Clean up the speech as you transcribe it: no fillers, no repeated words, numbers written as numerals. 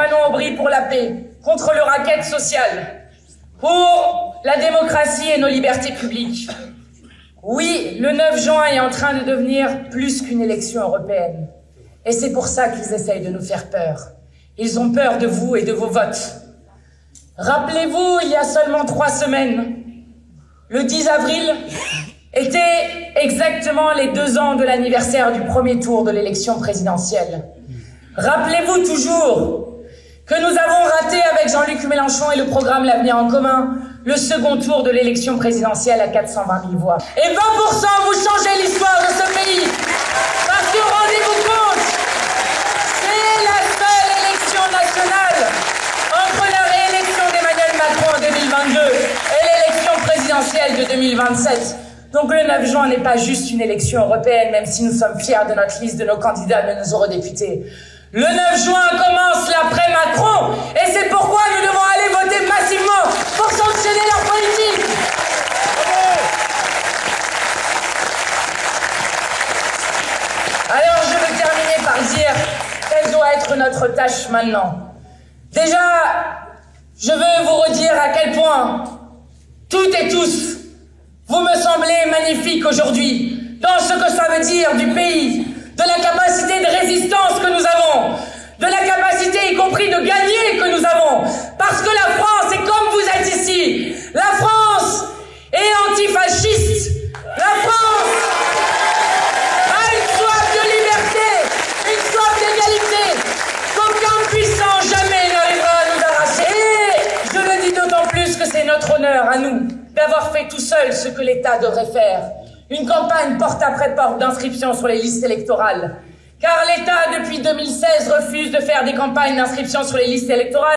talons au bris pour la paix, contre le racket social, pour la démocratie et nos libertés publiques. Oui, le 9 juin est en train de devenir plus qu'une élection européenne. Et c'est pour ça qu'ils essayent de nous faire peur. Ils ont peur de vous et de vos votes. Rappelez-vous, il y a seulement 3 semaines, le 10 avril, était exactement les 2 ans de l'anniversaire du premier tour de l'élection présidentielle. Rappelez-vous toujours que nous avons raté avec Jean-Luc Mélenchon et le programme L'Avenir en commun le second tour de l'élection présidentielle à 420 000 voix. Et 20%, vous changez l'histoire de ce pays. Parce que rendez-vous compte, c'est la seule élection nationale entre la réélection d'Emmanuel Macron en 2022 et l'élection présidentielle de 2027. Donc le 9 juin n'est pas juste une élection européenne, même si nous sommes fiers de notre liste, de nos candidats, de nos eurodéputés. Le 9 juin commence l'après-Macron, et c'est pourquoi nous devons aller voter massivement pour sanctionner leur politique. Alors je veux terminer par dire quelle doit être notre tâche maintenant. Déjà, je veux vous redire à quel point, toutes et tous, vous me semblez magnifiques aujourd'hui, dans ce que ça veut dire du pays, de la capacité de résistance que nous avons, de la capacité y compris de gagner que nous avons. Parce que la France, et comme vous êtes ici, la France est antifasciste. La France a une soif de liberté, une soif d'égalité, qu'aucun puissant jamais n'arrivera à nous arracher. Et je le dis d'autant plus que c'est notre honneur à nous d'avoir fait tout seul ce que l'État devrait faire. Une campagne porte après porte d'inscription sur les listes électorales. Car l'État, depuis 2016, refuse de faire des campagnes d'inscription sur les listes électorales.